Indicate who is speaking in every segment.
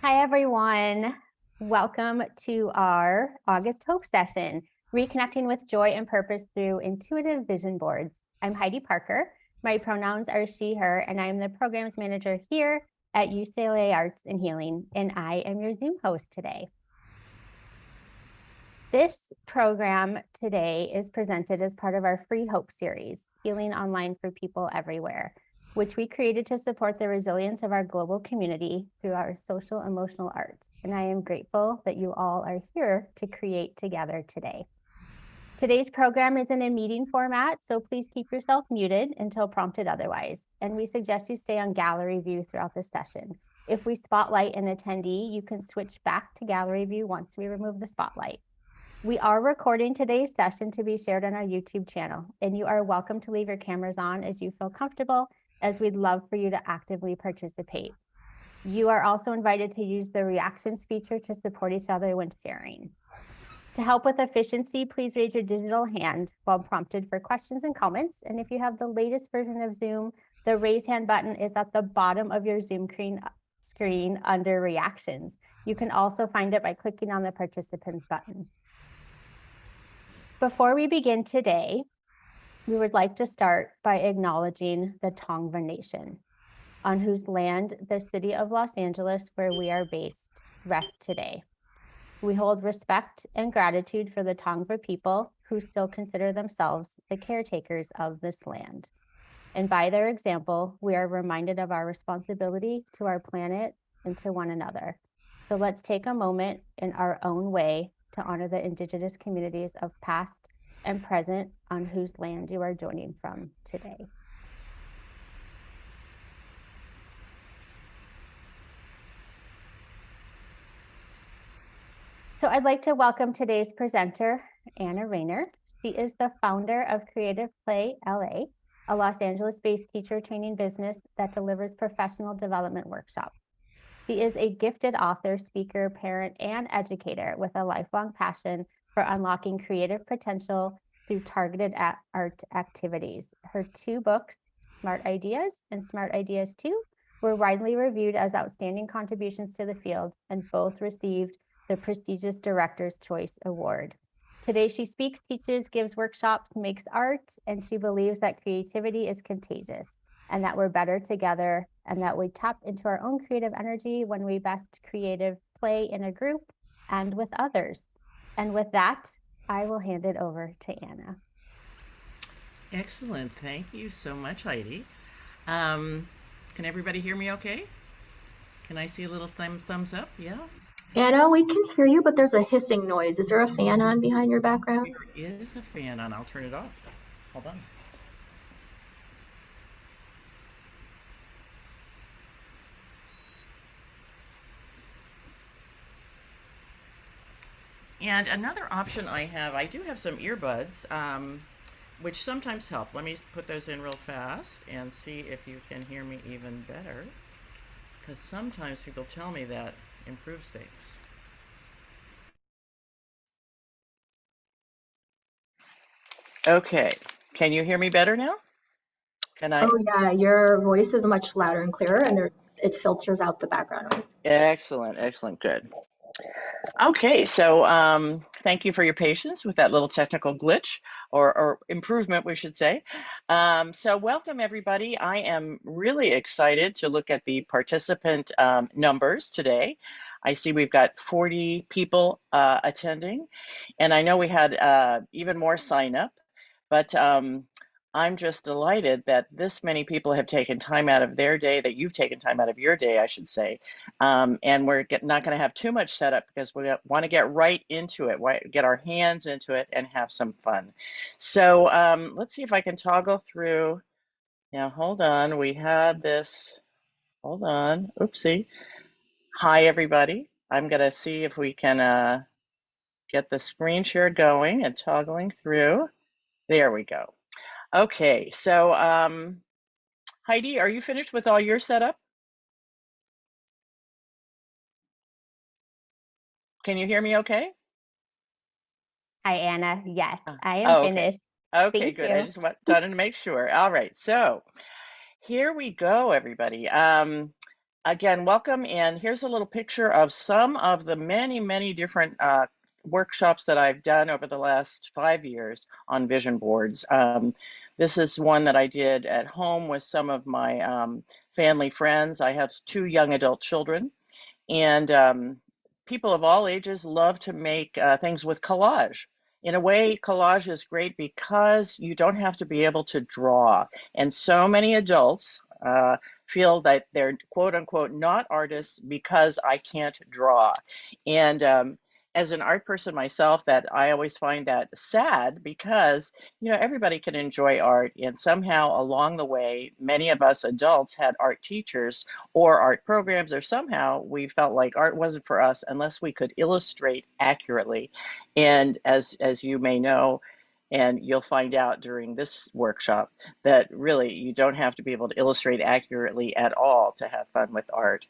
Speaker 1: Hi, everyone. Welcome to our August Hope session, Reconnecting with Joy and Purpose through Intuitive Vision Boards. I'm Heidi Parker. My pronouns are she, her, and I'm the programs manager here at UCLA Arts and Healing, and I am your Zoom host today. This program today is presented as part of our free Hope series, Healing Online for People Everywhere, which we created to support the resilience of our global community through our social emotional arts. And I am grateful that you all are here to create together today. Today's program is in a meeting format, so please keep yourself muted until prompted otherwise. And we suggest you stay on gallery view throughout the session. If we spotlight an attendee, you can switch back to gallery view once we remove the spotlight. We are recording today's session to be shared on our YouTube channel, and you are welcome to leave your cameras on as you feel comfortable, as we'd love for you to actively participate. You are also invited to use the reactions feature to support each other when sharing. To help with efficiency, please raise your digital hand while prompted for questions and comments. And if you have the latest version of Zoom, the raise hand button is at the bottom of your Zoom screen under reactions. You can also find it by clicking on the participants button. Before we begin today, we would like to start by acknowledging the Tongva Nation, on whose land the city of Los Angeles, where we are based, rests today. We hold respect and gratitude for the Tongva people who still consider themselves the caretakers of this land. And by their example, we are reminded of our responsibility to our planet and to one another. So let's take a moment in our own way to honor the Indigenous communities of past and present on whose land you are joining from today. So I'd like to welcome today's presenter, Anna Rayner. She is the founder of Creative Play LA, a Los Angeles-based teacher training business that delivers professional development workshops. She is a gifted author, speaker, parent, and educator with a lifelong passion for unlocking creative potential through targeted art activities. Her two books, Smart Ideas and Smart Ideas 2, were widely reviewed as outstanding contributions to the field, and both received the prestigious Director's Choice Award. Today, she speaks, teaches, gives workshops, makes art, and she believes that creativity is contagious and that we're better together, and that we tap into our own creative energy when we best creative play in a group and with others. And with that, I will hand it over to Anna.
Speaker 2: Excellent. Thank you so much, Heidi. Can everybody hear me okay? Can I see a little thumbs up? Yeah?
Speaker 3: Anna, we can hear you, but there's a hissing noise. Is there a fan on behind your background?
Speaker 2: There is a fan on. I'll turn it off. Hold on. And another option I do have some earbuds, which sometimes help. Let me put those in real fast and see if you can hear me even better, because sometimes people tell me that improves things. Okay, can you hear me better now? Can I?
Speaker 3: Oh yeah, your voice is much louder and clearer, and it filters out the background noise.
Speaker 2: Excellent, excellent, good. Okay, so thank you for your patience with that little technical glitch or improvement, we should say. So welcome everybody. I am really excited to look at the participant numbers today. I see we've got 40 people attending, and I know we had even more sign up, but I'm just delighted that this many people have taken time out of their day, that you've taken time out of your day, I should say. And we're not going to have too much setup because we want to get right into it, get our hands into it and have some fun. So let's see if I can toggle through. Now, hold on. We had this. Hold on. Oopsie. Hi, everybody. I'm going to see if we can get the screen share going and toggling through. There we go. Okay, so Heidi, are you finished with all your setup? Can you hear me okay?
Speaker 1: Hi, Anna. Yes, I am finished.
Speaker 2: Okay,
Speaker 1: Thank
Speaker 2: good.
Speaker 1: you.
Speaker 2: I just wanted to make sure. All right, so here we go, everybody. Again, welcome. And here's a little picture of some of the many, many different workshops that I've done over the last 5 years on vision boards. This is one that I did at home with some of my family friends. I have 2 young adult children, and people of all ages love to make things with collage. In a way, collage is great because you don't have to be able to draw. And so many adults feel that they're quote unquote not artists because I can't draw. And as an art person myself, that I always find that sad because everybody can enjoy art, and somehow along the way, many of us adults had art teachers or art programs, or somehow we felt like art wasn't for us unless we could illustrate accurately. And as you may know, and you'll find out during this workshop, that really you don't have to be able to illustrate accurately at all to have fun with art.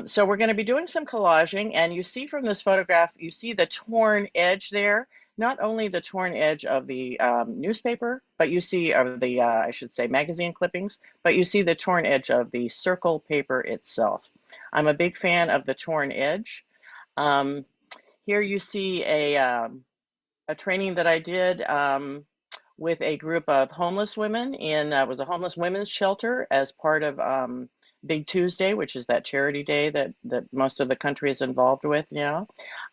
Speaker 2: So we're going to be doing some collaging, and you see from this photograph, you see the torn edge there. Not only the torn edge of the newspaper, but you see, of the, I should say, magazine clippings, but you see the torn edge of the circle paper itself. I'm a big fan of the torn edge. Um, Here you see a training that I did with a group of homeless women in was a homeless women's shelter as part of Big Tuesday, which is that charity day that most of the country is involved with now.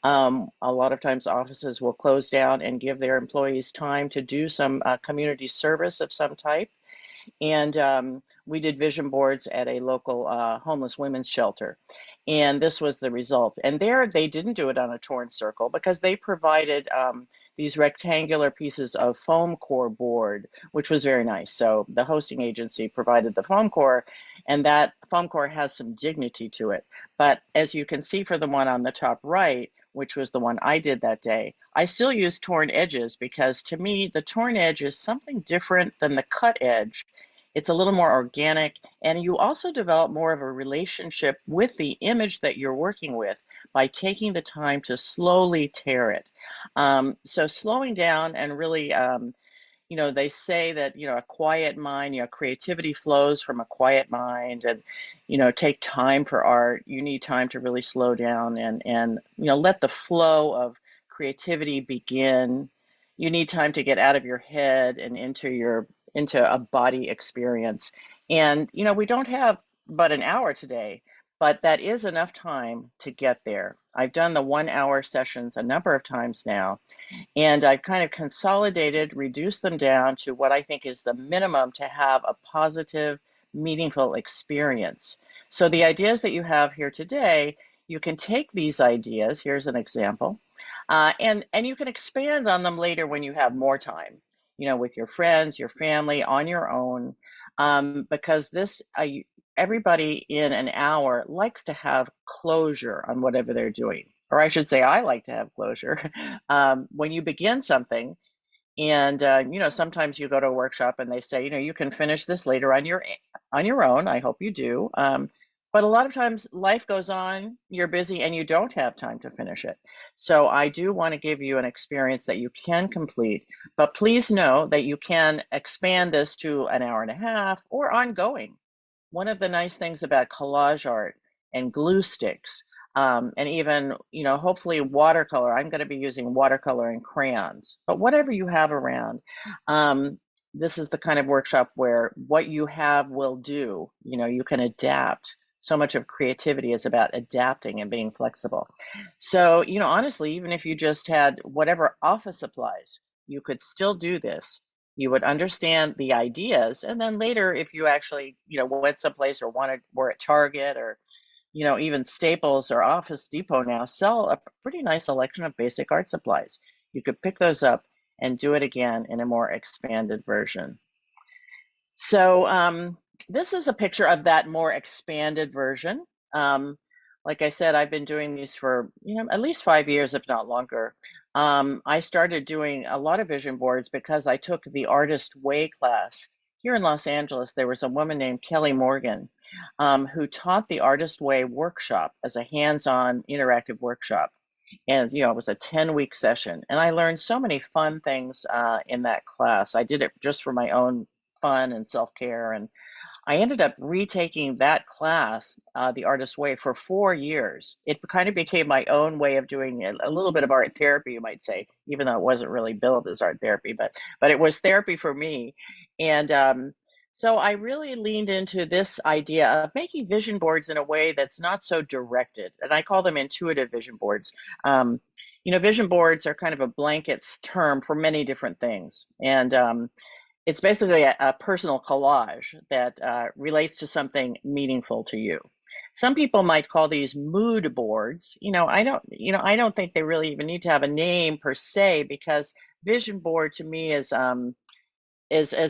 Speaker 2: A lot of times offices will close down and give their employees time to do some community service of some type. And we did vision boards at a local homeless women's shelter. And this was the result. And there they didn't do it on a torn circle because they provided these rectangular pieces of foam core board, which was very nice. So the hosting agency provided the foam core, and that foam core has some dignity to it. But as you can see for the one on the top right, which was the one I did that day, I still use torn edges because to me, the torn edge is something different than the cut edge. It's a little more organic, and you also develop more of a relationship with the image that you're working with by taking the time to slowly tear it. So slowing down and really, they say that, a quiet mind, creativity flows from a quiet mind, and, take time for art. You need time to really slow down and let the flow of creativity begin. You need time to get out of your head and into a body experience. And, we don't have but an hour today, but that is enough time to get there. I've done the 1 hour sessions a number of times now, and I've kind of consolidated, reduced them down to what I think is the minimum to have a positive, meaningful experience. So the ideas that you have here today, you can take these ideas, here's an example, and you can expand on them later when you have more time, with your friends, your family, on your own, because everybody in an hour likes to have closure on whatever they're doing. Or I should say, I like to have closure. When you begin something, and sometimes you go to a workshop and they say, you can finish this later on your own. I hope you do. But a lot of times life goes on, you're busy, and you don't have time to finish it. So I do want to give you an experience that you can complete, but please know that you can expand this to an hour and a half or ongoing. One of the nice things about collage art and glue sticks, and even, hopefully watercolor, I'm going to be using watercolor and crayons, but whatever you have around, this is the kind of workshop where what you have will do, you can adapt. So much of creativity is about adapting and being flexible. So, honestly, even if you just had whatever office supplies, you could still do this. You would understand the ideas, and then later, if you actually, went someplace or were at Target, or even Staples or Office Depot now sell a pretty nice selection of basic art supplies. You could pick those up and do it again in a more expanded version. So this is a picture of that more expanded version. Like I said, I've been doing these for at least 5 years, if not longer. I started doing a lot of vision boards because I took the Artist Way class. Here in Los Angeles, there was a woman named Kelly Morgan who taught the Artist Way workshop as a hands-on interactive workshop. And, it was a 10-week session. And I learned so many fun things in that class. I did it just for my own fun and self-care. And I ended up retaking that class, The Artist's Way, for 4 years. It kind of became my own way of doing a little bit of art therapy, you might say, even though it wasn't really billed as art therapy, but it was therapy for me. And so I really leaned into this idea of making vision boards in a way that's not so directed, and I call them intuitive vision boards. Vision boards are kind of a blanket term for many different things, and it's basically a personal collage that relates to something meaningful to you. Some people might call these mood boards. I don't think they really even need to have a name per se, because vision board to me is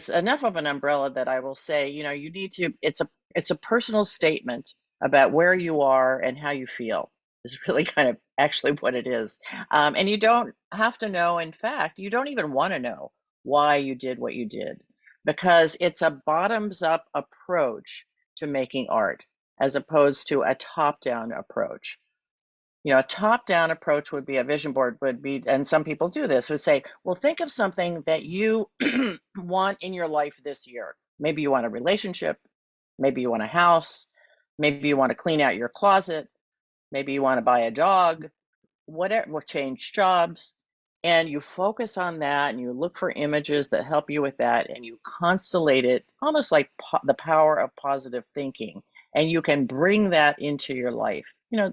Speaker 2: enough of an umbrella that I will say, you need to, it's a personal statement about where you are and how you feel, is really kind of actually what it is. And you don't have to know, in fact, you don't even want to know why you did what you did, because it's a bottoms up approach to making art as opposed to a top down approach. A top-down approach would be, a vision board would be, and some people do this, would say, well, think of something that you want in your life this year. Maybe you want a relationship, maybe you want a house, maybe you want to clean out your closet, maybe you want to buy a dog, whatever, will change jobs. And you focus on that and you look for images that help you with that, and you constellate it almost like the power of positive thinking. And you can bring that into your life.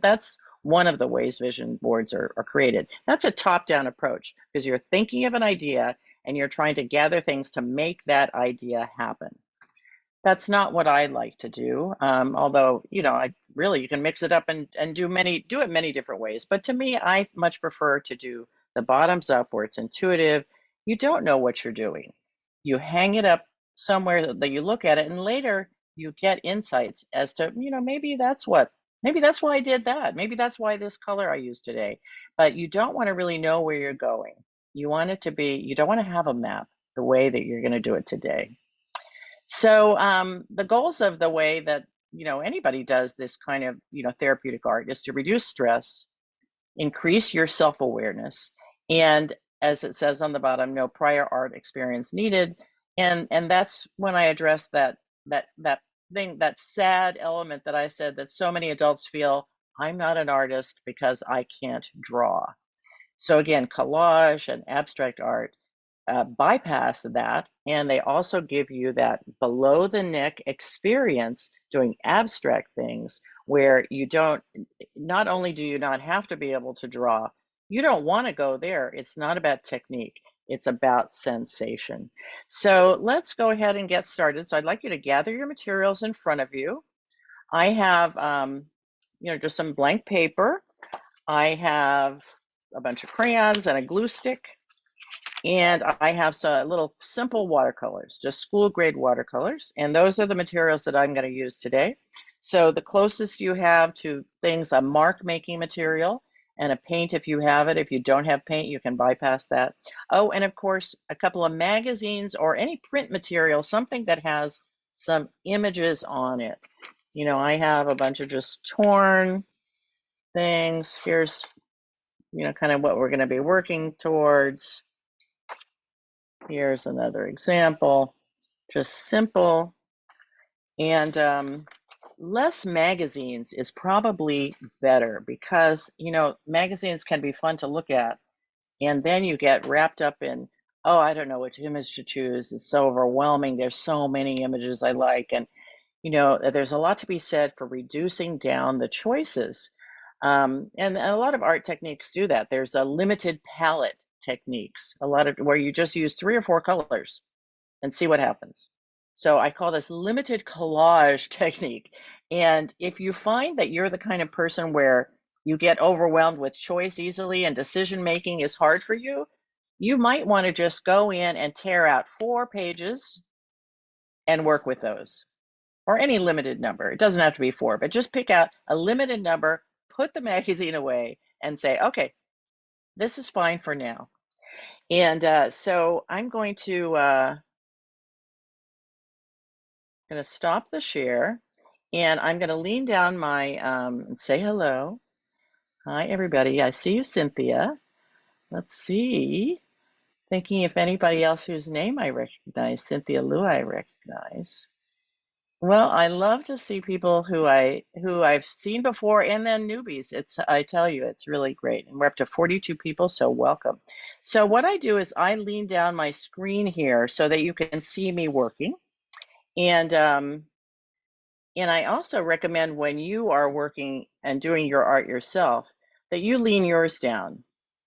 Speaker 2: That's one of the ways vision boards are created. That's a top-down approach, because you're thinking of an idea and you're trying to gather things to make that idea happen. That's not what I like to do. Although, you can mix it up and do it many different ways. But to me, I much prefer to do the bottoms up, where it's intuitive. You don't know what you're doing. You hang it up somewhere that you look at it, and later you get insights as to, maybe that's why I did that. Maybe that's why this color I used today. But you don't want to really know where you're going. You don't want to have a map the way that you're going to do it today. So the goals of the way that anybody does this kind of therapeutic art is to reduce stress, increase your self-awareness, and, as it says on the bottom, no prior art experience needed. And that's when I address that thing, that sad element that I said, that so many adults feel, I'm not an artist because I can't draw. So again, collage and abstract art bypass that, and they also give you that below the neck experience doing abstract things, where not only do you not have to be able to draw, you don't want to go there. It's not about technique, it's about sensation. So let's go ahead and get started. So I'd like you to gather your materials in front of you. I have just some blank paper. I have a bunch of crayons and a glue stick. And I have some little simple watercolors, just school grade watercolors. And those are the materials that I'm going to use today. So the closest you have to things, a mark making material and a paint if you have it. If you don't have paint, you can bypass that. Oh, and of course, a couple of magazines or any print material, something that has some images on it. I have a bunch of just torn things. Here's, kind of what we're going to be working towards. Here's another example, just simple. And less magazines is probably better, because, magazines can be fun to look at, and then you get wrapped up in, oh, I don't know which image to choose. It's so overwhelming. There's so many images I like. And, there's a lot to be said for reducing down the choices. And a lot of art techniques do that. There's a limited palette techniques, where you just use 3 or 4 colors and see what happens. So I call this limited collage technique. And if you find that you're the kind of person where you get overwhelmed with choice easily and decision making is hard for you, you might want to just go in and tear out 4 pages and work with those, or any limited number. It doesn't have to be 4, but just pick out a limited number, put the magazine away, and say, okay, this is fine for now. And so I'm going to stop the share, and I'm going to lean down and say hello. Hi, everybody. I see you, Cynthia. Let's see. Thinking if anybody else whose name I recognize. Cynthia Liu I recognize. Well, I love to see people who I've seen before and then newbies. I tell you, it's really great. And we're up to 42 people, so welcome. So what I do is I lean down my screen here so that you can see me working. And I also recommend when you are working and doing your art yourself that you lean yours down.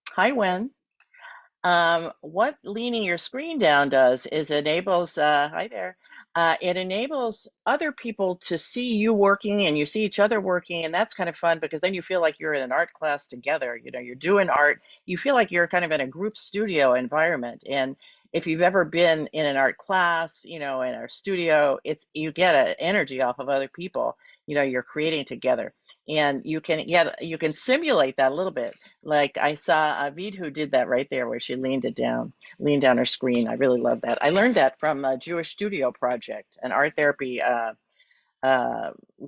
Speaker 2: Hi, Wen. What leaning your screen down does is enables, hi there, it enables other people to see you working and you see each other working. And that's kind of fun because then you feel like you're in an art class together. You know, you're doing art. You feel like you're kind of in a group studio environment. And if you've ever been in an art class, you know, in our studio, you get an energy off of other people. You know, you're creating together and you can simulate that a little bit. Like I saw Avid who did that right there where she leaned down her screen. I really love that. I learned that from a Jewish Studio Project, an art therapy uh,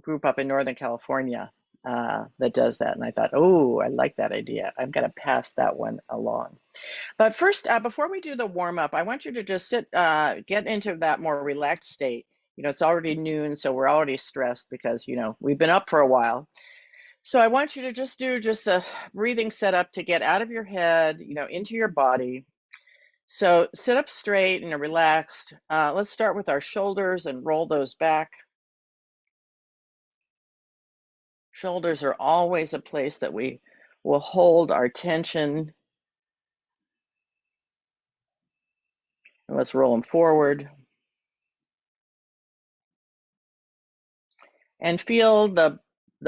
Speaker 2: group up in Northern California that does that. And I thought, oh, I like that idea. I'm going to pass that one along. But first, before we do the warm up, I want you to just get into that more relaxed state. You know, it's already noon, so we're already stressed because, you know, we've been up for a while. So I want you to just do a breathing setup to get out of your head, you know, into your body. So sit up straight and relaxed. Let's start with our shoulders and roll those back. Shoulders are always a place that we will hold our tension. And let's roll them forward. And feel the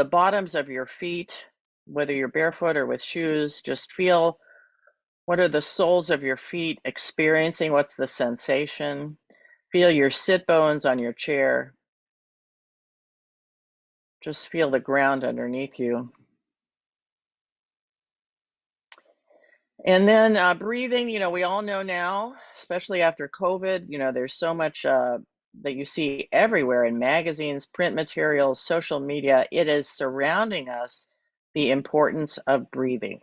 Speaker 2: bottoms of your feet, whether you're barefoot or with shoes, just feel what are the soles of your feet experiencing? What's the sensation? Feel your sit bones on your chair. Just feel the ground underneath you. And then breathing, you know, we all know now, especially after COVID, you know, there's so much that you see everywhere in magazines, print materials, social media. It is surrounding us, the importance of breathing.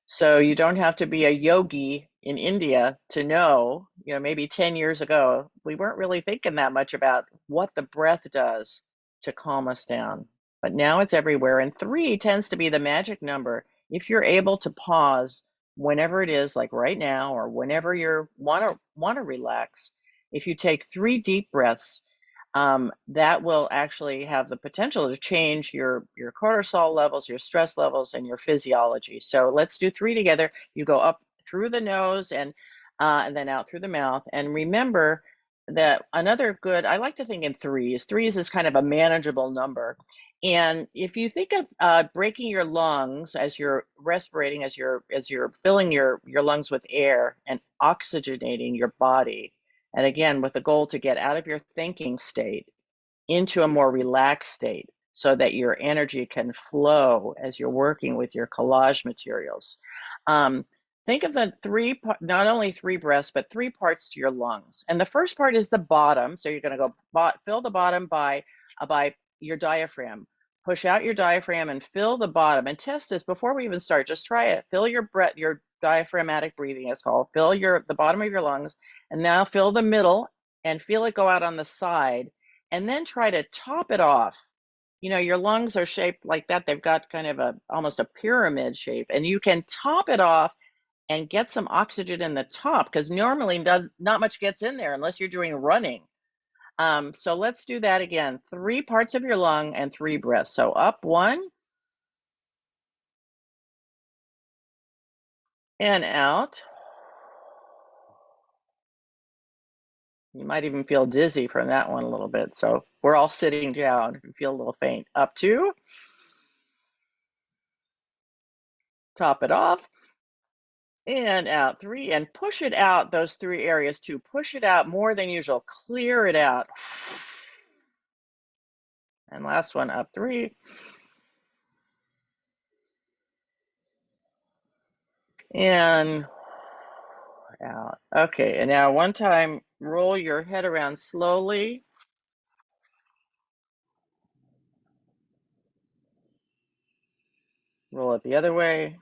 Speaker 2: So you don't have to be a yogi in India to know, you know, maybe 10 years ago, we weren't really thinking that much about what the breath does to calm us down. But now it's everywhere. And 3 tends to be the magic number. If you're able to pause whenever it is, like right now, or whenever you want to relax, if you take 3 deep breaths, that will actually have the potential to change your cortisol levels, your stress levels, and your physiology. So let's do 3 together. You go up through the nose and then out through the mouth. And remember that another good, I like to think in threes. Threes is kind of a manageable number. And if you think of breaking your lungs as you're respirating, as you're filling your lungs with air and oxygenating your body, and again, with the goal to get out of your thinking state into a more relaxed state so that your energy can flow as you're working with your collage materials. Um, think of the not only 3 breaths, but 3 parts to your lungs. And the first part is the bottom. So you're going to go fill the bottom by your diaphragm. Push out your diaphragm and fill the bottom. And test this before we even start. Just try it. Fill your breath, your diaphragmatic breathing, it's called. Fill the bottom of your lungs, and now fill the middle and feel it go out on the side. And then try to top it off. You know, your lungs are shaped like that. They've got kind of almost a pyramid shape, and you can top it off and get some oxygen in the top because normally not much gets in there unless you're doing running. So let's do that again. 3 parts of your lung and 3 breaths. So up 1 and out. You might even feel dizzy from that one a little bit. So we're all sitting down. If you feel a little faint. Up 2. Top it off. And out 3, and push it out, those 3 areas too. Push it out more than usual. Clear it out. And last one, up 3. And out. Okay, and now one time, roll your head around slowly. Roll it the other way.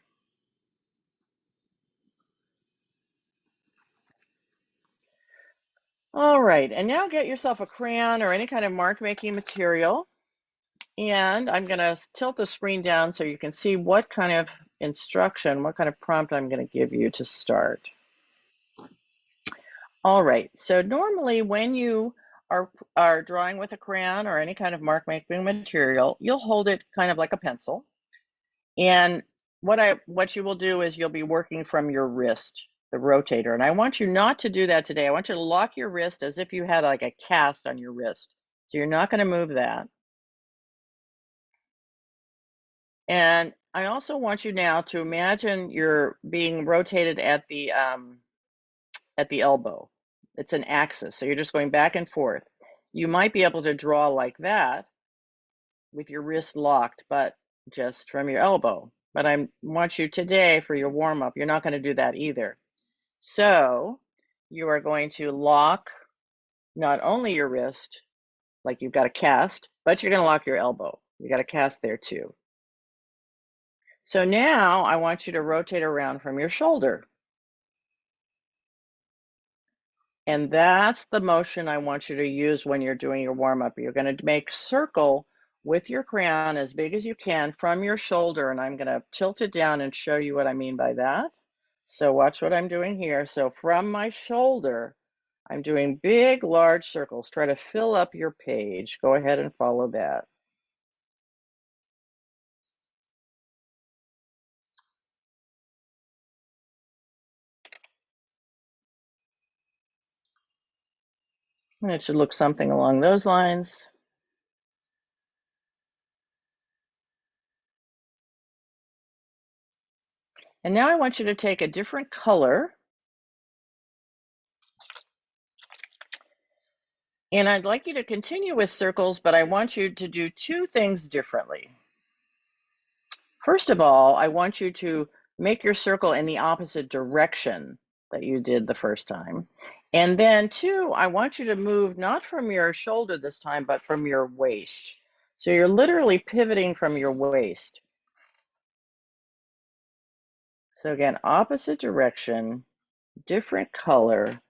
Speaker 2: All right, and now get yourself a crayon or any kind of mark making material. And I'm going to tilt the screen down so you can see what kind of instruction, what kind of prompt I'm going to give you to start. All right, so normally when you are drawing with a crayon or any kind of mark making material, you'll hold it kind of like a pencil. And what you will do is you'll be working from your wrist, the rotator. And I want you not to do that today. I want you to lock your wrist as if you had like a cast on your wrist. So you're not going to move that. And I also want you now to imagine you're being rotated at the elbow. It's an axis, so you're just going back and forth. You might be able to draw like that with your wrist locked, but just from your elbow. But I want you today for your warm-up, you're not going to do that either. So you are going to lock not only your wrist, like you've got a cast, but you're going to lock your elbow. You got a cast there too. So now I want you to rotate around from your shoulder. And that's the motion I want you to use when you're doing your warm-up. You're going to make circle with your crayon as big as you can from your shoulder. And I'm going to tilt it down and show you what I mean by that. So watch what I'm doing here. So from my shoulder, I'm doing big, large circles. Try to fill up your page. Go ahead and follow that. And it should look something along those lines. And now I want you to take a different color. And I'd like you to continue with circles, but I want you to do two things differently. First of all, I want you to make your circle in the opposite direction that you did the first time. And then two, I want you to move not from your shoulder this time, but from your waist. So you're literally pivoting from your waist. So again, opposite direction, different color,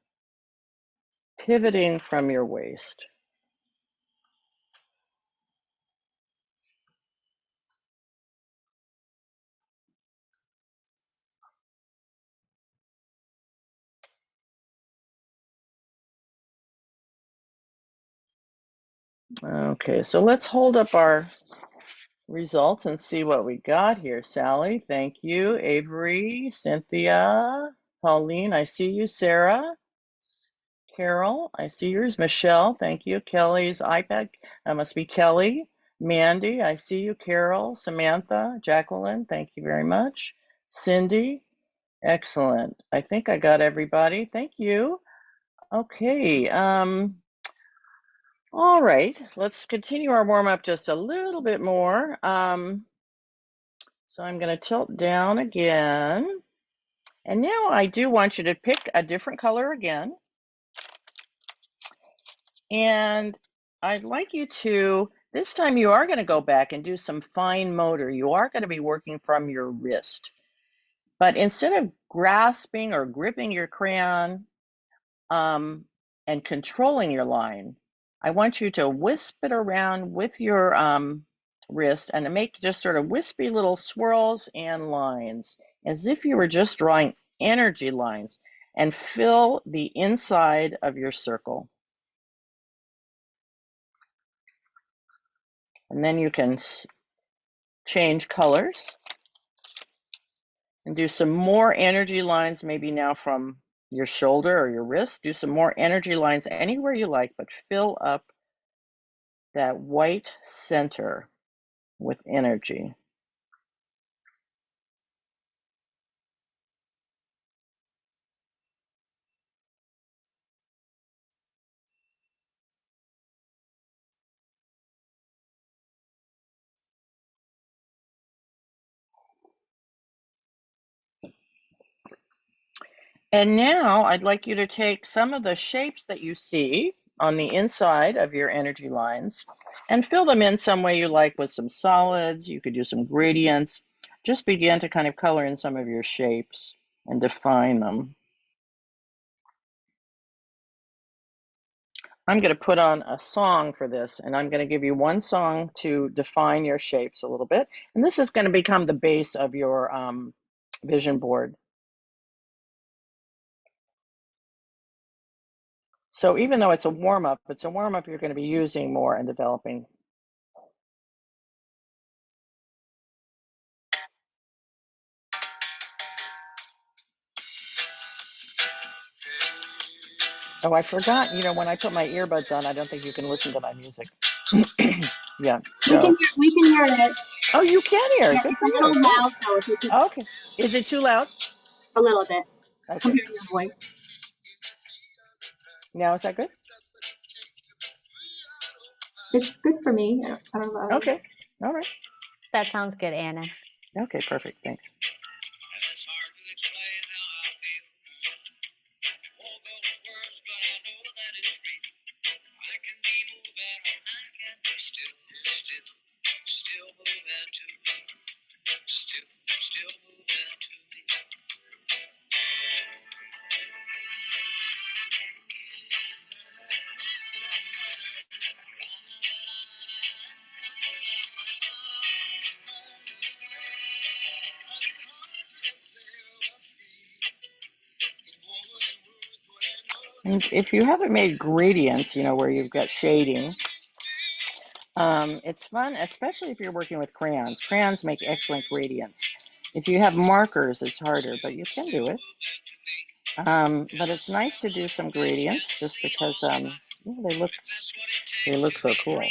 Speaker 2: pivoting from your waist. Okay, so let's hold up our results and see what we got here. Sally, thank you. Avery, Cynthia, Pauline, I see you. Sarah, Carol, I see yours. Michelle, thank you. Kelly's iPad, that must be Kelly. Mandy, I see you. Carol, Samantha, Jacqueline, thank you very much. Cindy, excellent. I think I got everybody. Thank you. Okay. All right, let's continue our warm-up just a little bit more. So I'm going to tilt down again. And now I do want you to pick a different color again. And I'd like you to, this time you are going to go back and do some fine motor. You are going to be working from your wrist. But instead of grasping or gripping your crayon and controlling your line, I want you to wisp it around with your wrist and to make just sort of wispy little swirls and lines as if you were just drawing energy lines, and fill the inside of your circle. And then you can change colors and do some more energy lines, maybe now from your shoulder or your wrist. Do some more energy lines anywhere you like, but fill up that white center with energy. And now I'd like you to take some of the shapes that you see on the inside of your energy lines and fill them in some way you like with some solids. You could do some gradients. Just begin to kind of color in some of your shapes and define them. I'm going to put on a song for this, and I'm going to give you one song to define your shapes a little bit. And this is going to become the base of your vision board. So even though it's a warm-up, it's a warm-up you're going to be using more and developing. Oh, I forgot, you know, when I put my earbuds on, I don't think you can listen to my music. Yeah, so.
Speaker 3: We can hear it.
Speaker 2: Oh, you can hear
Speaker 3: Yeah,
Speaker 2: it. Good
Speaker 3: it's
Speaker 2: for
Speaker 3: a
Speaker 2: you.
Speaker 3: little
Speaker 2: Good.
Speaker 3: loud though. If you could,
Speaker 2: Okay. Is it too loud?
Speaker 3: a little bit
Speaker 2: Okay.
Speaker 3: compared to your voice.
Speaker 2: Now is that good?
Speaker 3: It's good for me. I don't know.
Speaker 2: Okay. All right.
Speaker 1: That sounds good, Anna.
Speaker 2: Okay, perfect. Thanks. And if you haven't made gradients, you know, where you've got shading, it's fun, especially if you're working with crayons. Crayons make excellent gradients. If you have markers, it's harder, but you can do it. But it's nice to do some gradients just because yeah, they look so cool.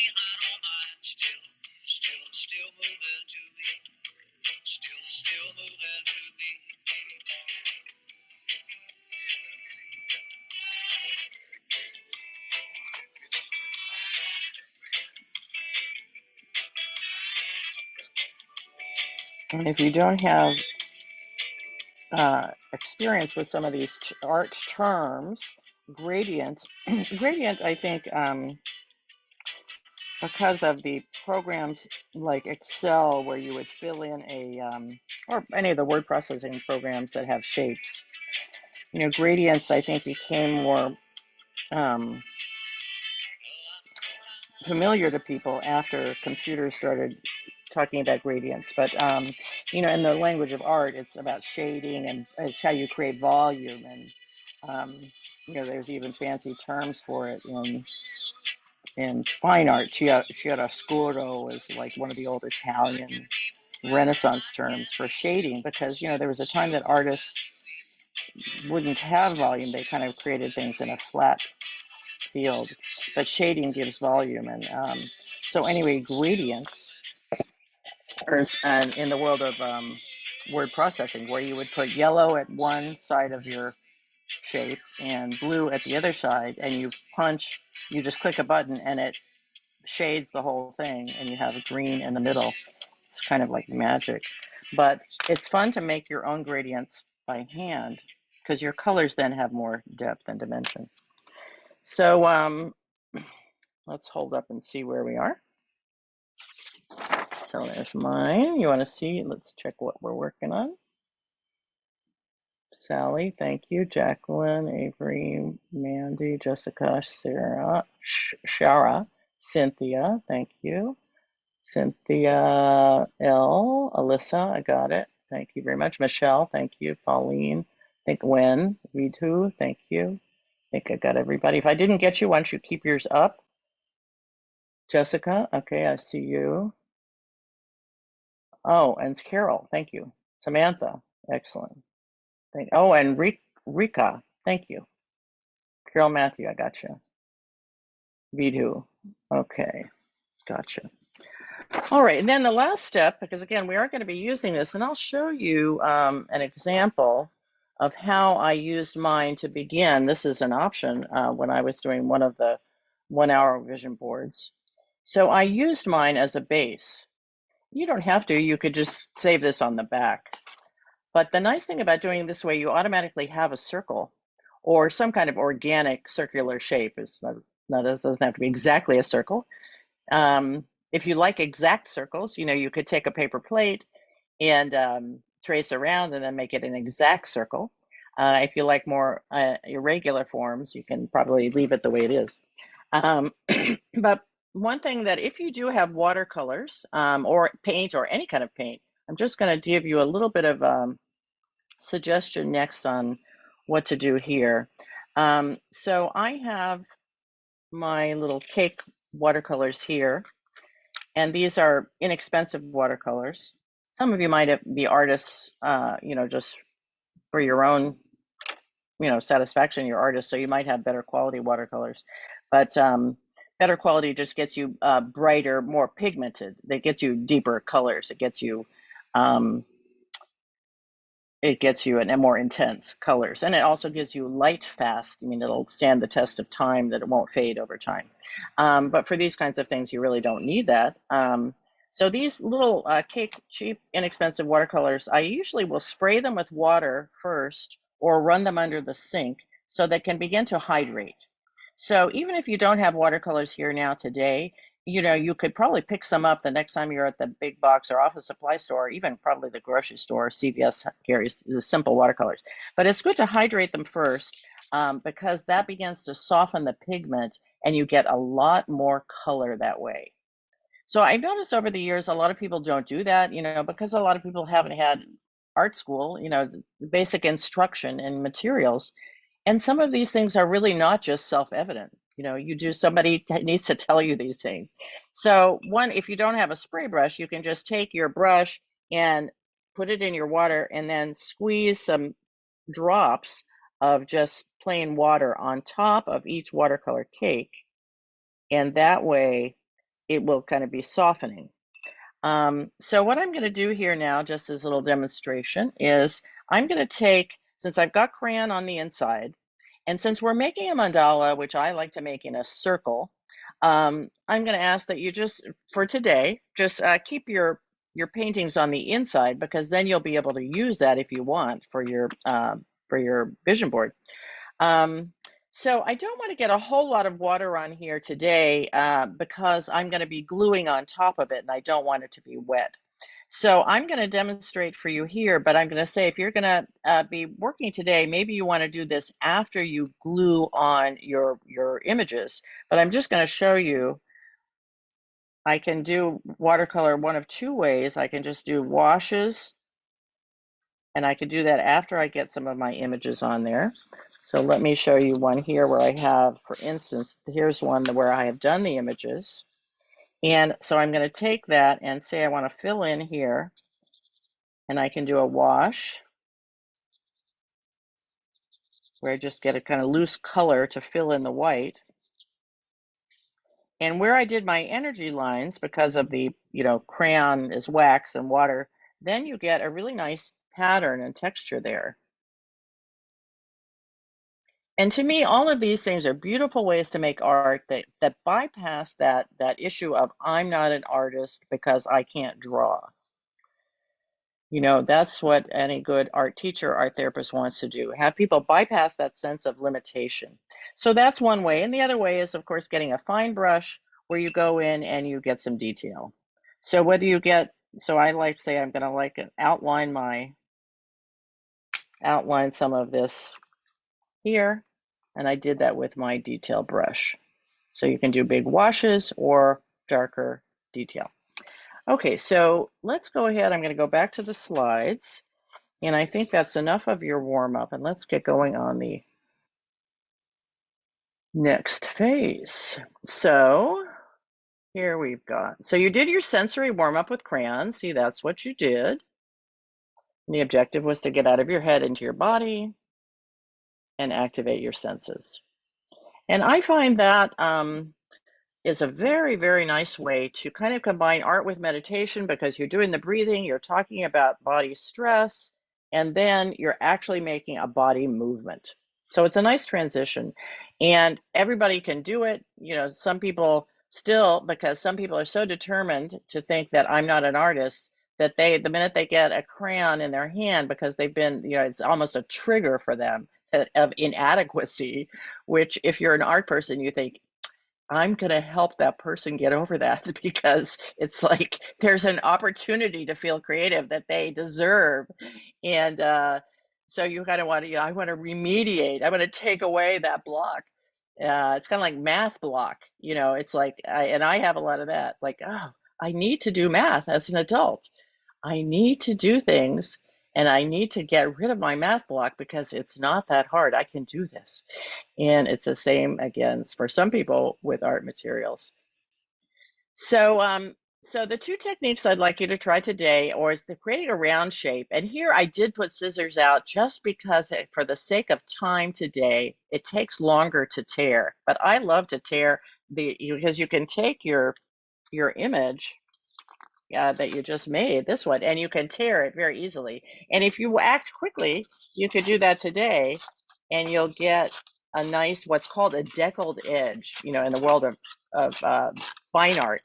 Speaker 2: And if you don't have experience with some of these art terms, gradient, gradient, I think, because of the programs like Excel, where you would fill in a, or any of the word processing programs that have shapes, you know, gradients, I think, became more familiar to people after computers started talking about gradients. But you know, in the language of art, it's about shading, and it's how you create volume. And you know, there's even fancy terms for it in fine art. Chiaroscuro was like one of the old Italian Renaissance terms for shading, because you know, there was a time that artists wouldn't have volume. They kind of created things in a flat field, but shading gives volume. And so anyway, gradients are in the world of word processing, where you would put yellow at one side of your shape and blue at the other side, and you just click a button and it shades the whole thing, and you have green in the middle. It's kind of like magic, but it's fun to make your own gradients by hand, because your colors then have more depth and dimension. So let's hold up and see where we are. So there's mine. You want to see? Let's check what we're working on. Sally, thank you. Jacqueline, Avery, Mandy, Jessica, Sarah, Shara, Cynthia, thank you. Cynthia L, Alyssa, I got it. Thank you very much. Michelle, thank you. Pauline, I think Gwen, V2, thank you. I think I got everybody. If I didn't get you, why don't you keep yours up? Jessica, okay, I see you. Oh, and it's Carol, thank you. Samantha, excellent. Oh, and Rika, thank you. Carol Matthew, I got you. V2, okay, gotcha. All right, and then the last step, because again, we are going to be using this, and I'll show you an example of how I used mine to begin. This is an option when I was doing one of the 1 hour vision boards. So I used mine as a base. You don't have to, you could just save this on the back. But the nice thing about doing it this way, you automatically have a circle or some kind of organic circular shape. It doesn't have to be exactly a circle. If you like exact circles, you know, you could take a paper plate and trace around and then make it an exact circle. If you like more irregular forms, you can probably leave it the way it is. But one thing that if you do have watercolors or paint or any kind of paint, I'm just going to give you a little bit of suggestion next on what to do here. So I have my little cake watercolors here, and these are inexpensive watercolors. Some of you might be artists, just for your own, satisfaction, you're artists, so you might have better quality watercolors. But better quality just gets you brighter, more pigmented. That gets you deeper colors. It gets you a more intense colors, and it also gives you light fast. I mean, it'll stand the test of time, that it won't fade over time. But for these kinds of things, you really don't need that. So these little cake, cheap, inexpensive watercolors, I usually will spray them with water first or run them under the sink so they can begin to hydrate. So even if you don't have watercolors here now today, you could probably pick some up the next time you're at the big box or office supply store, even probably the grocery store. CVS carries the simple watercolors. But it's good to hydrate them first because that begins to soften the pigment and you get a lot more color that way. So I've noticed over the years, a lot of people don't do that, because a lot of people haven't had art school, the basic instruction and materials. And some of these things are really not just self-evident. Somebody needs to tell you these things. So if you don't have a spray brush, you can just take your brush and put it in your water and then squeeze some drops of just plain water on top of each watercolor cake. And that way it will kind of be softening. So what I'm going to do here now, just as a little demonstration, is I'm going to take, since I've got crayon on the inside, and since we're making a mandala, which I like to make in a circle, I'm going to ask that you for today, just keep your paintings on the inside, because then you'll be able to use that if you want for your vision board. So I don't want to get a whole lot of water on here today because I'm going to be gluing on top of it and I don't want it to be wet. So I'm going to demonstrate for you here, but I'm going to say if you're going to be working today, maybe you want to do this after you glue on your images. But I'm just going to show you, I can do watercolor one of two ways. I can just do washes, and I could do that after I get some of my images on there. So let me show you one here where I have, for instance, here's one where I have done the images. And so I'm going to take that and say I want to fill in here, and I can do a wash where I just get a kind of loose color to fill in the white. And where I did my energy lines, because of the, crayon is wax and water, then you get a really nice pattern and texture there. And to me, all of these things are beautiful ways to make art that bypass that issue of I'm not an artist because I can't draw. That's what any good art teacher, art therapist wants to do, have people bypass that sense of limitation. So that's one way. And the other way is, of course, getting a fine brush where you go in and you get some detail. So whether you so I like, say, I'm going to outline some of this here. And I did that with my detail brush. So you can do big washes or darker detail. Okay, so let's go ahead. I'm going to go back to the slides. And I think that's enough of your warm up. And let's get going on the next phase. So here we've got, so you did your sensory warm up with crayons. See, that's what you did. And the objective was to get out of your head into your body and activate your senses. And I find that is a very, very nice way to kind of combine art with meditation, because you're doing the breathing, you're talking about body stress, and then you're actually making a body movement. So it's a nice transition, and everybody can do it. Some people still, because some people are so determined to think that I'm not an artist, that the minute they get a crayon in their hand, because they've been, it's almost a trigger for them of inadequacy, which if you're an art person, you think, I'm going to help that person get over that, because it's like there's an opportunity to feel creative that they deserve. And so you kind of want to, I want to remediate, I want to take away that block. It's kind of like math block, you know, it's like, I have a lot of that, like, oh, I need to do math as an adult. I need to do things and I need to get rid of my math block because it's not that hard. I can do this. And it's the same again for some people with art materials. So the two techniques I'd like you to try today or is to creating a round shape. And here I did put scissors out just because for the sake of time today, it takes longer to tear. But I love to tear because you can take your image that you just made, this one, and you can tear it very easily. And if you act quickly, you could do that today and you'll get a nice, what's called a deckled edge, you know, in the world of fine art,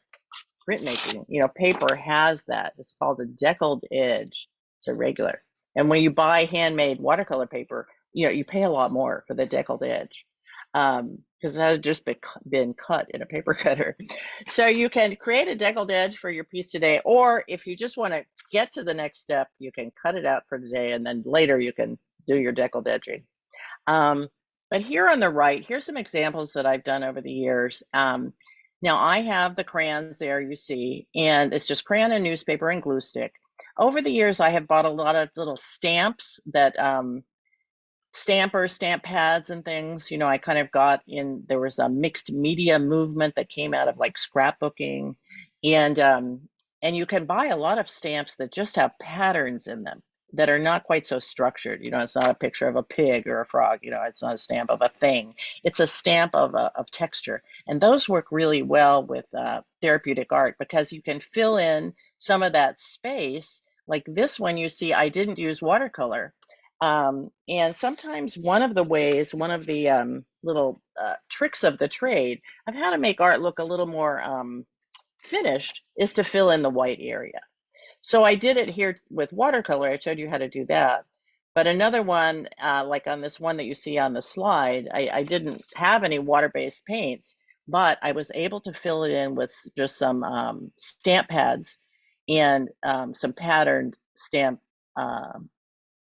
Speaker 2: printmaking, you know, paper has that. It's called a deckled edge. It's irregular. And when you buy handmade watercolor paper, you know, you pay a lot more for the deckled edge because it has just been cut in a paper cutter. So you can create a deckled edge for your piece today, or if you just want to get to the next step, you can cut it out for today, and then later you can do your deckled edging. But here on the right, here's some examples that I've done over the years. Now I have the crayons there, you see, and it's just crayon and newspaper and glue stick. Over the years, I have bought a lot of little stamps that stampers, stamp pads and things. You know, I kind of got in, there was a mixed media movement that came out of like scrapbooking. And you can buy a lot of stamps that just have patterns in them that are not quite so structured. You know, it's not a picture of a pig or a frog. You know, it's not a stamp of a thing. It's a stamp of texture. And those work really well with therapeutic art because you can fill in some of that space. Like this one, you see, I didn't use watercolor. And sometimes one of the little tricks of the trade of how to make art look a little more finished is to fill in the white area. So I did it here with watercolor. I showed you how to do that. But another one, like on this one that you see on the slide, I didn't have any water-based paints, but I was able to fill it in with just some stamp pads and some patterned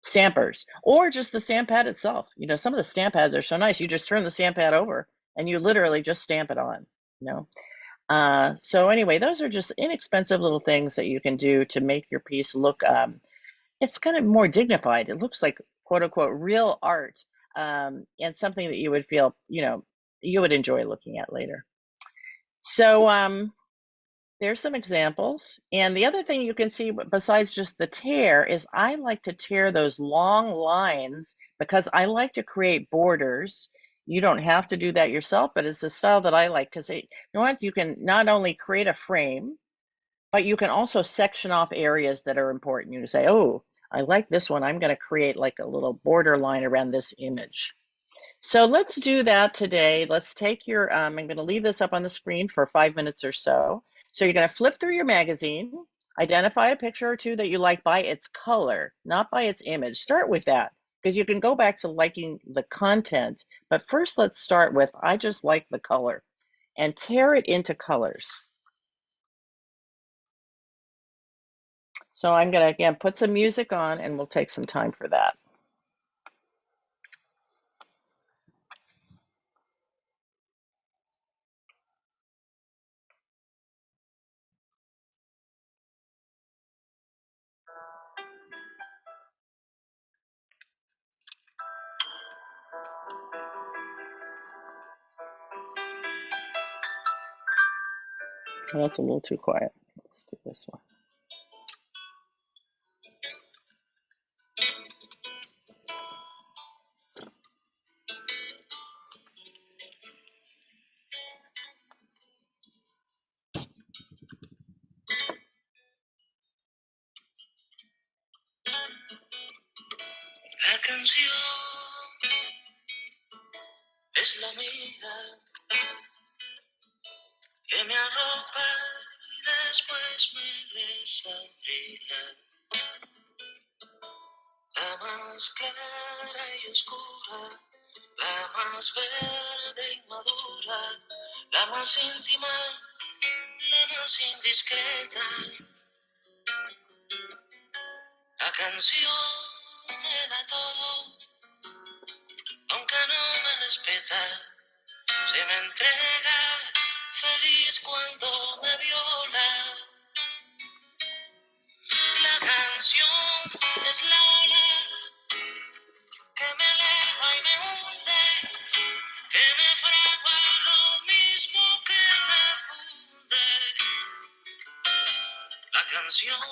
Speaker 2: stampers, or just the stamp pad itself. You know, some of the stamp pads are so nice. You just turn the stamp pad over and you literally just stamp it on, you know. So anyway, those are just inexpensive little things that you can do to make your piece look, it's kind of more dignified. It looks like quote unquote real art, and something that you would feel, you know, you would enjoy looking at later. So there's some examples. And the other thing you can see besides just the tear is I like to tear those long lines because I like to create borders. You don't have to do that yourself, but it's a style that I like because you can not only create a frame, but you can also section off areas that are important. You can say, oh, I like this one. I'm going to create like a little border line around this image. So let's do that today. Let's take your, I'm going to leave this up on the screen for 5 minutes or so. So you're going to flip through your magazine, identify a picture or two that you like by its color, not by its image. Start with that because you can go back to liking the content. But first, let's start with, I just like the color, and tear it into colors. So I'm going to, again, put some music on and we'll take some time for that. Well, that's a little too quiet. Let's do this one.
Speaker 4: La canción es la vida que me arropa y después me desabriga. La más clara y oscura, la más verde y madura, la más íntima, la más indiscreta. La canción me da todo, aunque no me respeta. se me entrega feliz cuando me viola. La canción es la ola que me eleva y me hunde, que me fragua lo mismo que me funde. La canción,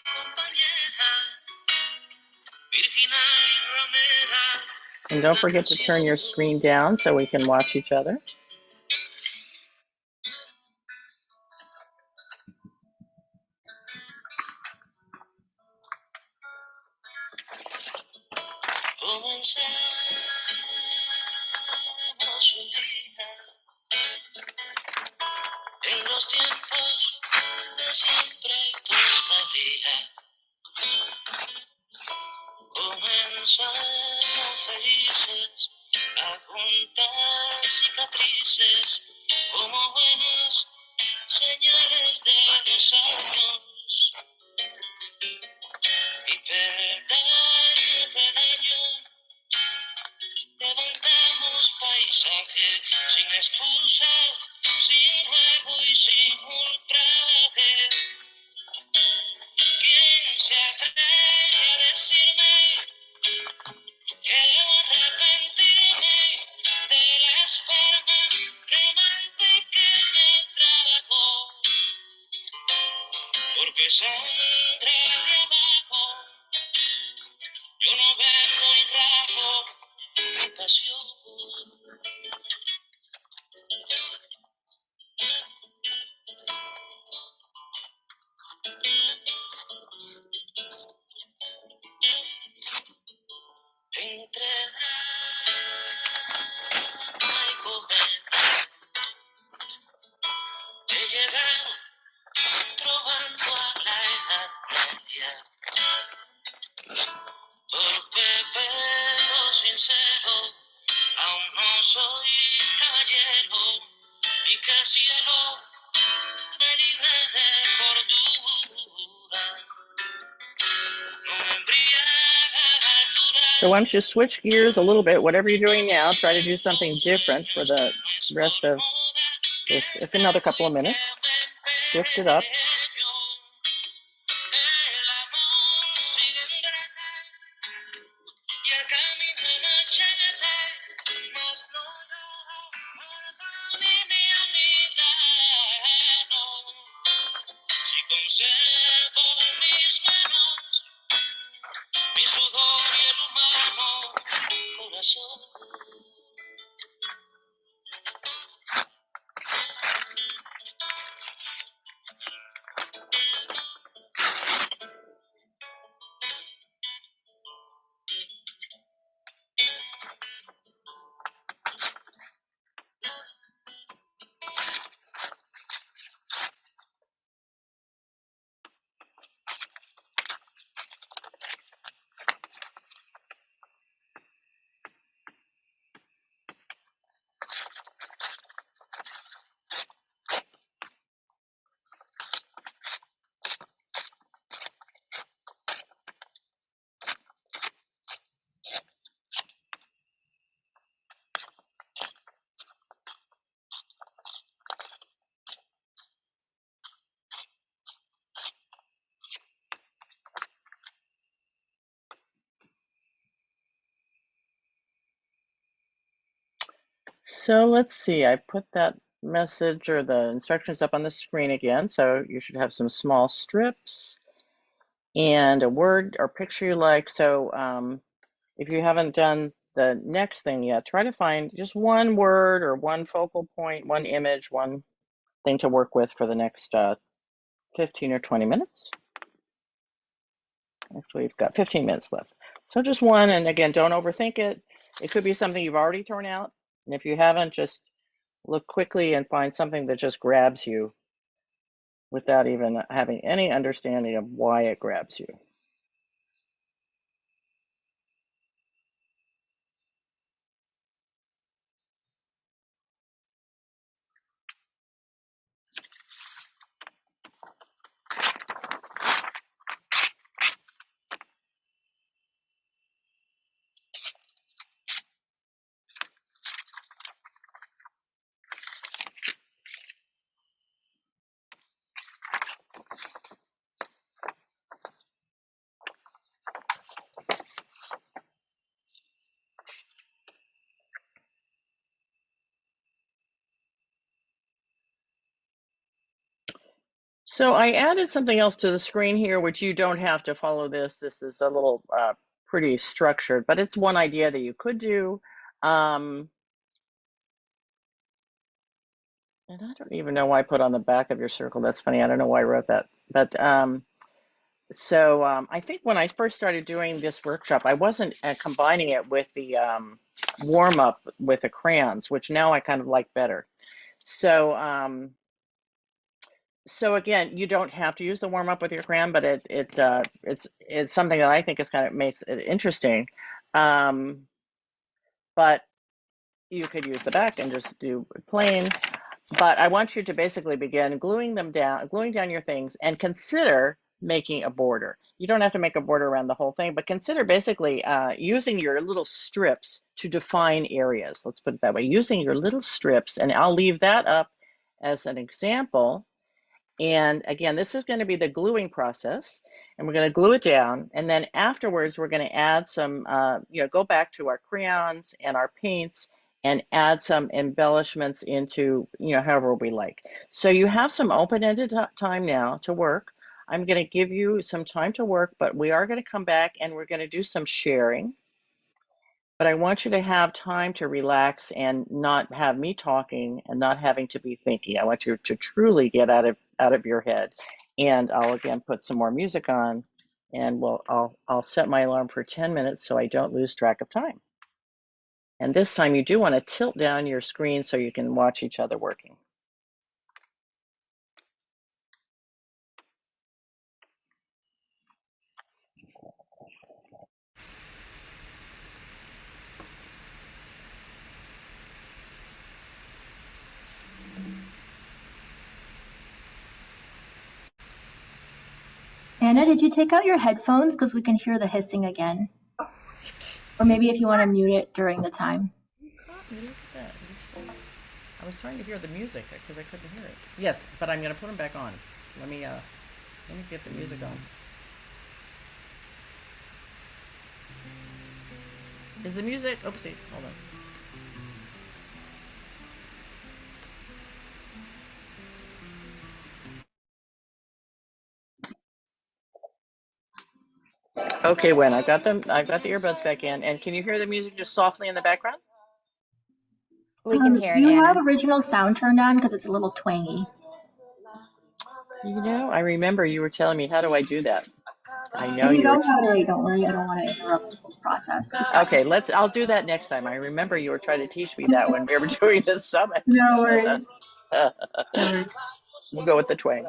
Speaker 4: compañera, virginal y ramera.
Speaker 2: And don't forget to turn your screen down so we can watch each other.
Speaker 4: Comenzamos un día en los tiempos de siempre y todavía. Comenzamos felices a contar cicatrices como buenas señales de los años. Y peldaño, levantamos paisaje sin excusa, sin juego y sin ultraje. ¿Quién se atreve a decirme que debo arrepentirme de la esperma quemante que me trabajó? Porque saldrá de abajo, yo no vengo ni rajo mi pasión. Entre drama y comedia he llegado trovando a la edad media. Torpe pero sincero, aún no soy caballero, y que el cielo me libre de cordura. No me embriaga altura.
Speaker 2: So why don't you switch gears a little bit, whatever you're doing now, try to do something different for the rest of this, it's another couple of minutes. Shift it up.
Speaker 4: Conservo mis manos, mi sudor y el humano corazón.
Speaker 2: So let's see, I put that message or the instructions up on the screen again. So you should have some small strips and a word or picture you like. So if you haven't done the next thing yet, try to find just one word or one focal point, one image, one thing to work with for the next 15 or 20 minutes. Actually, we've got 15 minutes left. So just one, and again, don't overthink it. It could be something you've already torn out. And if you haven't, just look quickly and find something that just grabs you without even having any understanding of why it grabs you. So I added something else to the screen here, which you don't have to follow this. This is a little pretty structured, but it's one idea that you could do. And I don't even know why I put on the back of your circle. That's funny. I don't know why I wrote that. But I think when I first started doing this workshop, I wasn't combining it with the warm up with the crayons, which now I kind of like better. So so again, you don't have to use the warm up with your crayon, but it's something that I think is kind of makes it interesting. But you could use the back and just do plain. But I want you to basically begin gluing down your things, and consider making a border. You don't have to make a border around the whole thing, but consider basically using your little strips to define areas. Let's put it that way, using your little strips, and I'll leave that up as an example. And again, this is going to be the gluing process, and we're going to glue it down. And then afterwards, we're going to add some, go back to our crayons and our paints and add some embellishments into, however we like. So you have some open-ended time now to work. I'm going to give you some time to work, but we are going to come back and we're going to do some sharing. But I want you to have time to relax and not have me talking and not having to be thinking. I want you to truly get out of your head. And I'll again put some more music on, and I'll set my alarm for 10 minutes so I don't lose track of time. And this time you do want to tilt down your screen so you can watch each other working.
Speaker 3: Anna, did you take out your headphones? Because we can hear the hissing again. Or maybe if you want to mute it during the time.
Speaker 2: You caught me, look at that. I was trying to hear the music because I couldn't hear it. Yes, but I'm going to put them back on. Let me get the music on. Is the music, oopsie, hold on. Okay, Wen, I've got the earbuds back in, and can you hear the music just softly in the background?
Speaker 1: We can hear it,
Speaker 3: Do you
Speaker 1: Anna.
Speaker 3: have original sound turned on? Because it's a little twangy.
Speaker 2: I remember you were telling me, how do I do that? I know
Speaker 3: If you
Speaker 2: you were.
Speaker 3: don't know it, don't worry. I don't want to interrupt people's process.
Speaker 2: Okay, I'll do that next time. I remember you were trying to teach me that when we were doing the summit.
Speaker 3: No worries. No worries.
Speaker 2: We'll go with the twang.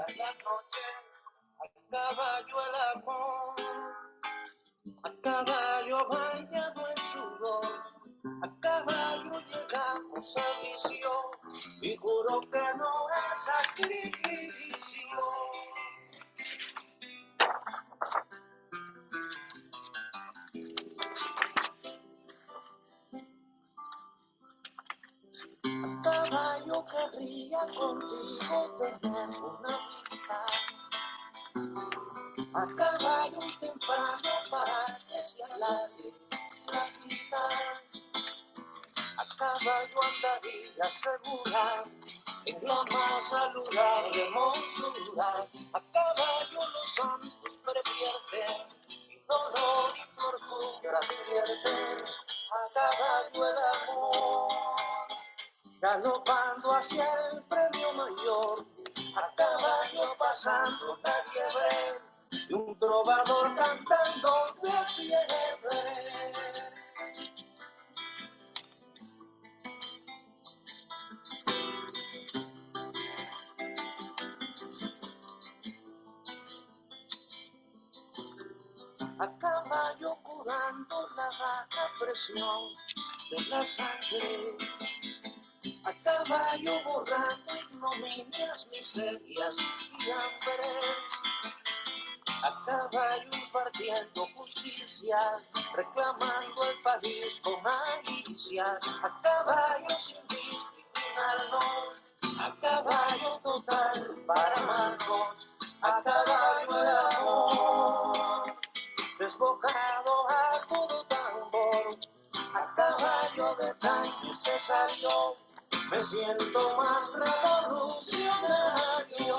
Speaker 4: A caballo bañado en sudor, a caballo llegamos a visión, y juro que no es sacrificio. A caballo querría contigo tener una amistad, a caballo y temprano para que se alargue la amistad. A caballo andaría segura en la más saludable montura. A caballo los santos pervierten y dolor y tortura divierten. A caballo el amor, galopando hacia el premio mayor. A caballo pasando la liebre y un trovador cantando de fiebre. A caballo curando la baja presión de la sangre, a caballo borrando ignominias, miserias y hambres, a caballo impartiendo justicia, reclamando el país con malicia, a caballo sin discriminarnos, a caballo total para amarnos, a caballo el amor. Desbocado a todo tambor, a caballo de tan necesario, me siento más revolucionario.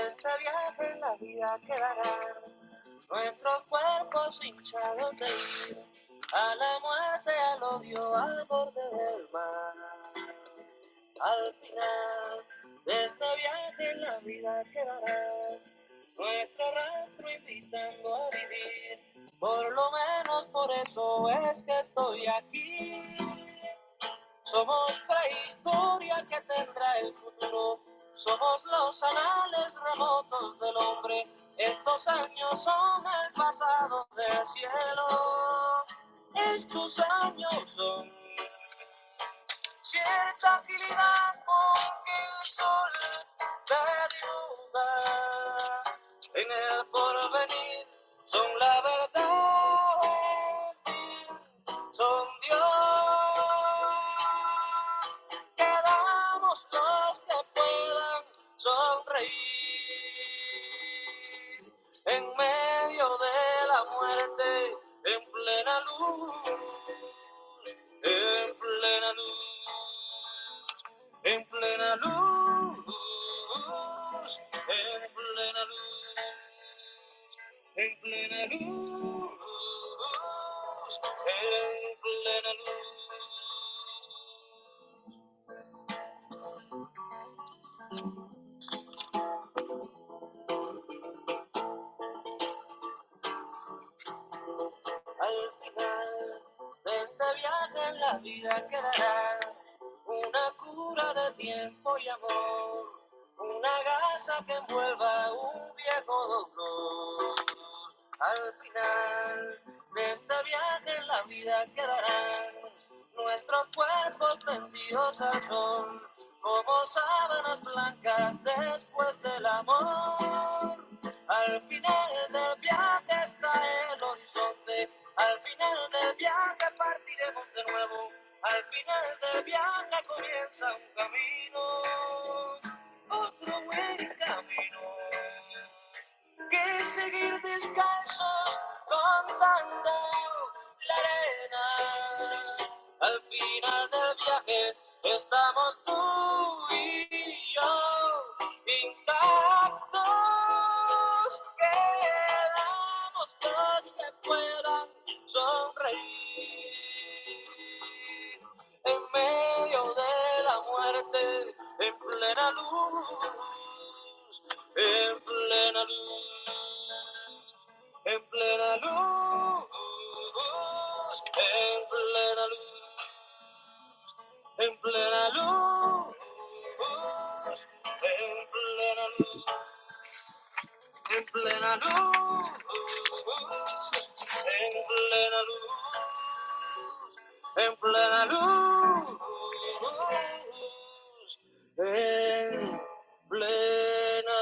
Speaker 4: este viaje en la vida quedarán nuestros cuerpos hinchados de ir a la muerte, al odio, al borde del mar. Al final de este viaje en la vida quedará nuestro rastro invitando a vivir. Por lo menos por eso es que estoy aquí. Somos prehistoria que tendrá el futuro. Somos los anales remotos del hombre. Estos años son el pasado del cielo. Estos años son cierta agilidad con que el sol te dibuja en el porvenir. Son la verdad, en fin, son Dios. Quedamos los que puedan sonreír en medio de la muerte, en plena luz, en plena luz, en plena luz, en plena luz, en plena luz, en plena luz. Al final de este viaje en la vida quedará una cura de tiempo y amor, una gasa que envuelva un viejo dolor. Al final de este viaje en la vida quedarán nuestros cuerpos tendidos al sol, como sábanas blancas después del amor. Al final del viaje está el horizonte, al final del viaje partiremos de nuevo, al final del viaje comienza un camino, otro buen camino, que seguir descalzos contando la arena. Al final del viaje estamos tú y yo intactos. Quedamos los que puedan sonreír en medio de la muerte, en plena luz, en plena luz, en plena luz, en plena luz, en plena luz, en plena luz, en plena luz, en plena luz, en plena luz, en plena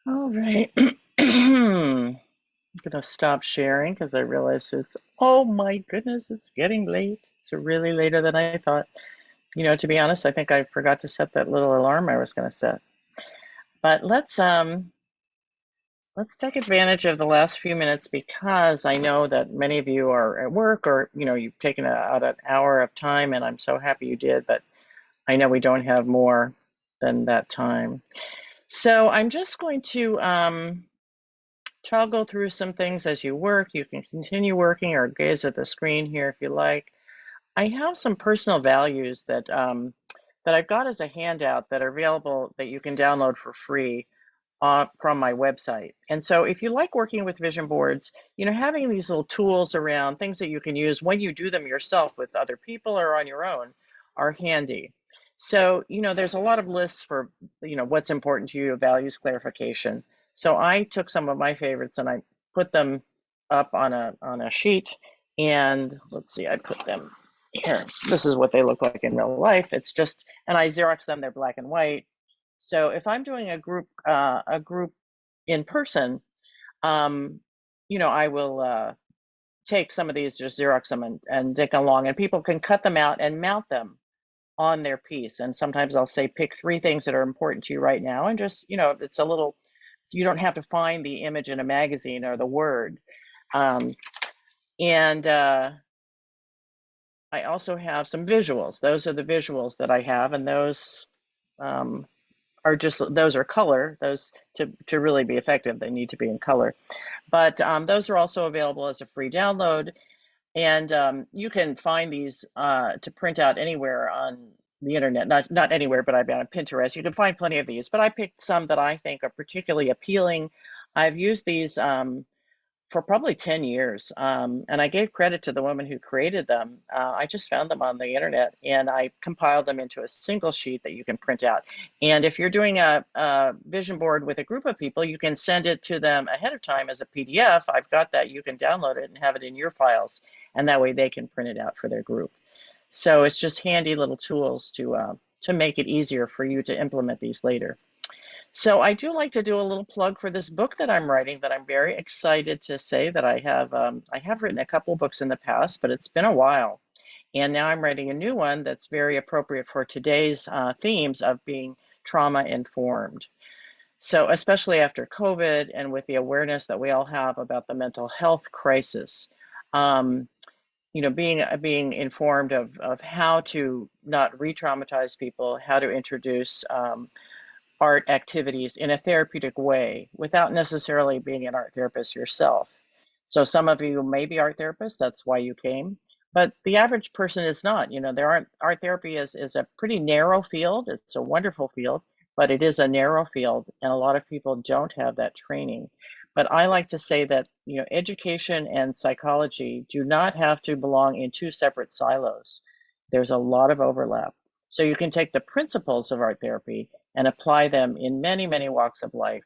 Speaker 2: All right. I'm gonna stop sharing because I realize oh my goodness, it's getting late. It's really later than I thought. To be honest, I think I forgot to set that little alarm I was gonna set. But let's take advantage of the last few minutes because I know that many of you are at work or you've taken out an hour of time, and I'm so happy you did, but I know we don't have more than that time. So I'm just going to toggle through some things as you work. You can continue working or gaze at the screen here if you like. I have some personal values that I've got as a handout that are available that you can download for free from my website. And so if you like working with vision boards, having these little tools around, things that you can use when you do them yourself with other people or on your own are handy. So, there's a lot of lists for, what's important to you, values clarification. So I took some of my favorites and I put them up on a sheet, and let's see, I put them here. This is what they look like in real life. It's just, and I Xerox them, they're black and white. So if I'm doing a group in person, I will take some of these, just Xerox them and dig along, and people can cut them out and mount them on their piece. And sometimes I'll say, pick 3 things that are important to you right now, and just, it's a little, you don't have to find the image in a magazine or the word. And I also have some visuals. Those are the visuals that I have, and those those are color. Those to really be effective, they need to be in color. But those are also available as a free download, and you can find these to print out anywhere on the internet. Not anywhere, but I've been on Pinterest. You can find plenty of these, but I picked some that I think are particularly appealing. I've used these for probably 10 years. And I gave credit to the woman who created them. I just found them on the internet and I compiled them into a single sheet that you can print out. And if you're doing a vision board with a group of people, you can send it to them ahead of time as a PDF. I've got that. You can download it and have it in your files. And that way they can print it out for their group. So it's just handy little tools to make it easier for you to implement these later. So I do like to do a little plug for this book that I'm writing that I'm very excited to say that I have written a couple books in the past, but it's been a while. And now I'm writing a new one that's very appropriate for today's themes of being trauma informed. So especially after COVID and with the awareness that we all have about the mental health crisis, being informed of how to not re-traumatize people, how to introduce art activities in a therapeutic way without necessarily being an art therapist yourself. So some of you may be art therapists, that's why you came, but the average person is not. Art therapy is a pretty narrow field. It's a wonderful field, but it is a narrow field, and a lot of people don't have that training. But I like to say that, education and psychology do not have to belong in 2 separate silos. There's a lot of overlap. So you can take the principles of art therapy and apply them in many, many walks of life.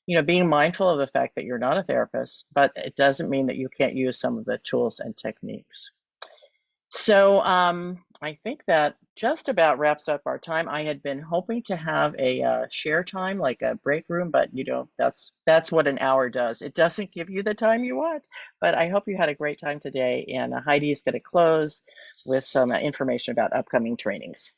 Speaker 2: Being mindful of the fact that you're not a therapist, but it doesn't mean that you can't use some of the tools and techniques. So I think that just about wraps up our time. I had been hoping to have a share time, like a break room, but that's what an hour does. It doesn't give you the time you want, but I hope you had a great time today. And Heidi is going to close with some information about upcoming trainings.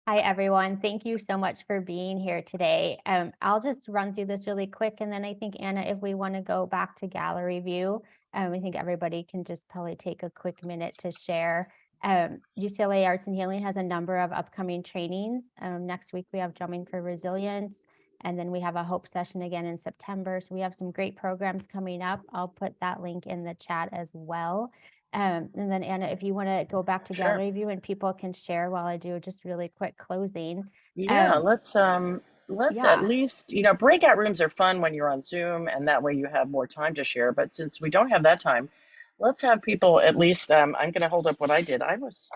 Speaker 1: Hi, everyone. Thank you so much for being here today. I'll just run through this really quick, and then I think, Anna, if we want to go back to gallery view, I think everybody can just probably take a quick minute to share. UCLA Arts and Healing has a number of upcoming trainings. Next week, we have Drumming for Resilience, and then we have a Hope session again in September. So we have some great programs coming up. I'll put that link in the chat as well. And then Anna, if you want to go back to gallery view and people can share while I do just really quick closing.
Speaker 2: Yeah, let's at least, breakout rooms are fun when you're on Zoom, and that way you have more time to share. But since we don't have that time, let's have people at least, I'm going to hold up what I did. I was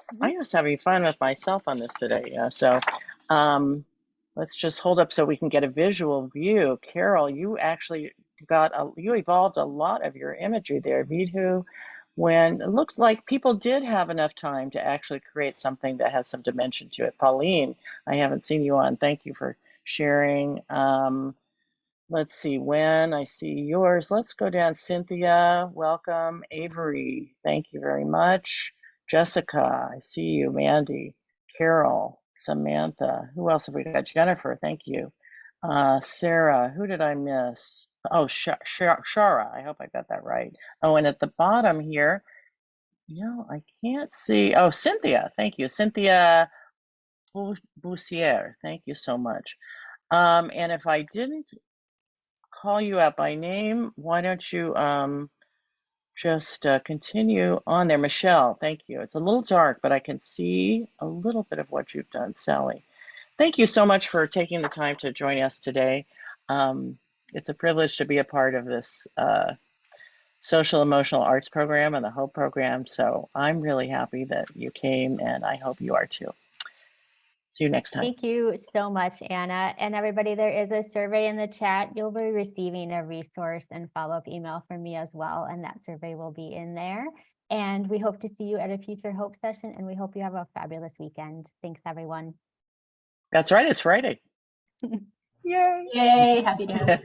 Speaker 2: having fun with myself on this today. So let's just hold up so we can get a visual view. Carol, you actually you evolved a lot of your imagery there. Vidhu, when it looks like people did have enough time to actually create something that has some dimension to it. Pauline, I haven't seen you on. Thank you for sharing. Let's see, when I see yours, let's go down. Cynthia, welcome. Avery, thank you very much. Jessica, I see you. Mandy, Carol, Samantha, who else have we got? Jennifer, thank you. Sarah, who did I miss? Oh, Shara, I hope I got that right. Oh, and at the bottom here, I can't see. Oh, Cynthia, thank you. Cynthia Boussier, thank you so much. And if I didn't call you out by name, why don't you just continue on there? Michelle, thank you. It's a little dark, but I can see a little bit of what you've done. Sally, thank you so much for taking the time to join us today. It's a privilege to be a part of this social emotional arts program and the Hope program. So I'm really happy that you came, and I hope you are too. See you next time.
Speaker 1: Thank you so much, Anna. And everybody, there is a survey in the chat. You'll be receiving a resource and follow-up email from me as well, and that survey will be in there. And we hope to see you at a future Hope session, and we hope you have a fabulous weekend. Thanks, everyone.
Speaker 2: That's right, it's Friday.
Speaker 1: Yay!
Speaker 3: Yay, happy dance.